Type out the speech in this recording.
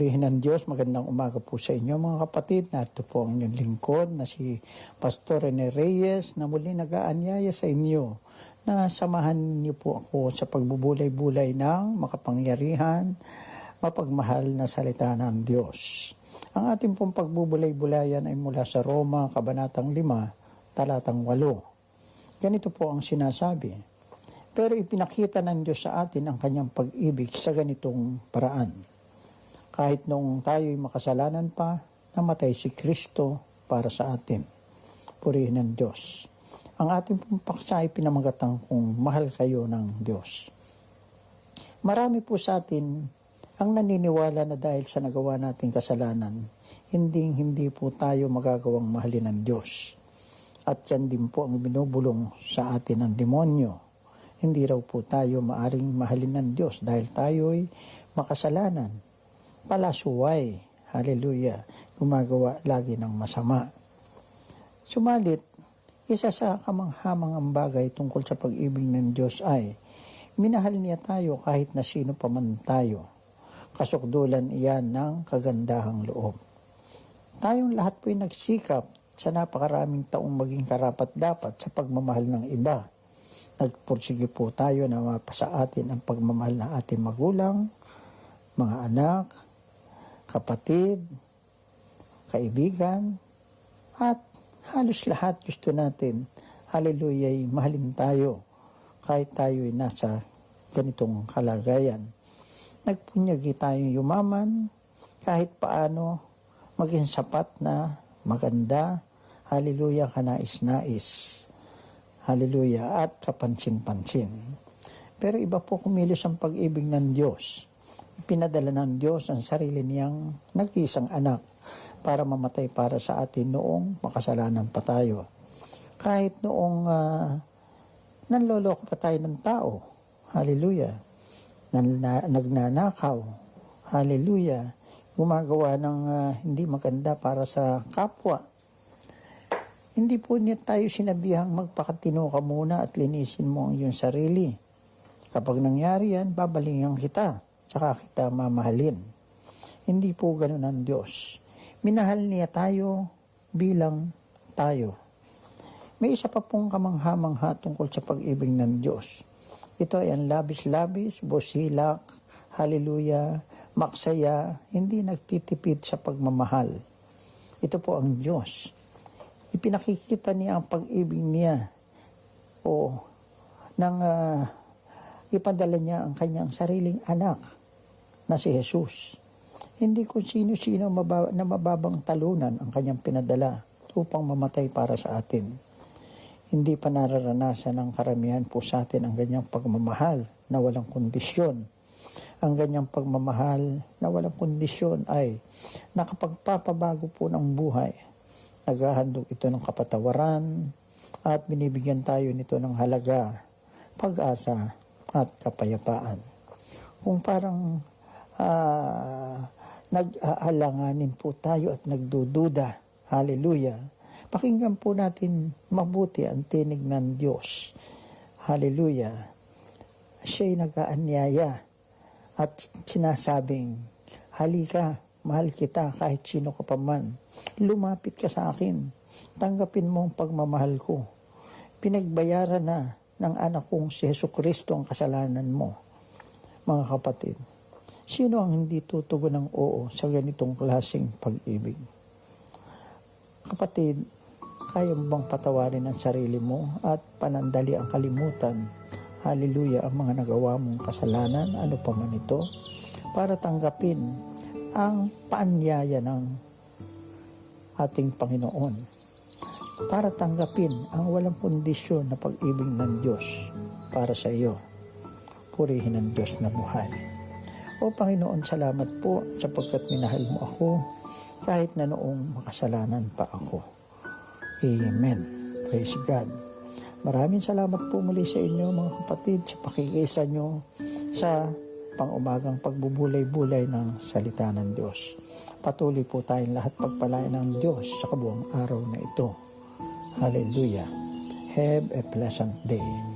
Purihin ng Diyos, magandang umaga po sa inyo mga kapatid. Narito po ang inyong lingkod na si Pastor Rene Reyes na muli nag-aanyaya sa inyo na samahan niyo po ako sa pagbubulay-bulay ng makapangyarihan, mapagmahal na salita ng Diyos. Ang ating pong pagbubulay-bulayan ay mula sa Roma, Kabanatang 5, Talatang 8. Ganito po ang sinasabi. Pero ipinakita ng Diyos sa atin ang kanyang pag-ibig sa ganitong paraan. Kahit noong tayo'y makasalanan pa, namatay si Kristo para sa atin. Purihin ng Diyos. Ang ating pong paksa ay pinamagatang kung mahal kayo ng Diyos. Marami po sa atin ang naniniwala na dahil sa nagawa nating kasalanan, hindi po tayo magagawang mahalin ng Diyos. At yan din po ang binubulong sa atin ng demonyo. Hindi raw po tayo maaring mahalin ng Diyos dahil tayo'y makasalanan. Palasuway, hallelujah, gumagawa lagi ng masama. Sumalit, isa sa kamanghamangang bagay tungkol sa pag-ibig ng Diyos ay, minahal niya tayo kahit na sino pa man tayo. Kasukdulan iyan ng kagandahang loob. Tayong lahat po'y nagsikap sa napakaraming taong maging karapat-dapat sa pagmamahal ng iba. Nagpursige po tayo na mapasa atin ang pagmamahal ng ating magulang, mga anak, kapatid, kaibigan, at halos lahat gusto natin, hallelujah, mahalin tayo kahit tayo ay nasa ganitong kalagayan. Nagpunyagi tayong yumaman, kahit paano maging sapat na maganda, hallelujah, kanais-nais, hallelujah, at kapansin-pansin. Pero iba po kumilos ang pag-ibig ng Diyos. Pinadala ng Diyos ang sarili niyang nag-iisang anak para mamatay para sa atin noong makasalanan pa tayo. Kahit noong nanloloko pa tayo ng tao, hallelujah, nagnanakaw, hallelujah, gumagawa ng hindi maganda para sa kapwa. Hindi po niya tayo sinabihang magpakatino ka muna at linisin mo ang iyong sarili. Kapag nangyari yan, babalingan kita. Saka kita mamahalin. Hindi po ganun ang Diyos. Minahal niya tayo bilang tayo. May isa pa pong kamangha-mangha tungkol sa pag-ibig ng Diyos. Ito ay ang labis-labis, busilak, hallelujah, maksaya, hindi nagtitipid sa pagmamahal. Ito po ang Diyos. Ipinakikita niya ang pag-ibig niya ipadala niya ang kanyang sariling anak na si Jesus. Hindi kung sino-sino na mababang talunan ang kanyang pinadala upang mamatay para sa atin. Hindi pa nararanasan ng karamihan po sa atin ang ganyang pagmamahal na walang kondisyon. Ang ganyang pagmamahal na walang kondisyon ay nakapagpapabago po ng buhay. Naghahandog ito ng kapatawaran at binibigyan tayo nito ng halaga, pag-asa at kapayapaan. Kung parang nag-aalanganin po tayo at nagdududa, hallelujah, pakinggan po natin mabuti ang tinig ng Diyos, hallelujah. Siya'y nag-aanyaya at sinasabing, halika, mahal kita kahit sino ka pa man, lumapit ka sa akin, tanggapin mo ang pagmamahal ko, pinagbayaran na ng anak kong si Jesucristo ang kasalanan mo. Mga kapatid, sino ang hindi tutugon ng oo sa ganitong klaseng pag-ibig? Kapatid, kaya mo bang patawarin ang sarili mo at panandali ang kalimutan, hallelujah, ang mga nagawa mong kasalanan, ano pa man ito, para tanggapin ang paanyaya ng ating Panginoon, para tanggapin ang walang kondisyon na pag-ibig ng Diyos para sa iyo. Purihin ng Diyos na buhay. O Panginoon, salamat po sapagkat minahal mo ako kahit na noong makasalanan pa ako. Amen. Praise God. Maraming salamat po muli sa inyo mga kapatid sa pakikiisa nyo sa pang-umagang pagbubulay-bulay ng salita ng Diyos. Patuloy po tayong lahat pagpalain ng Diyos sa kabuang araw na ito. Hallelujah. Have a pleasant day.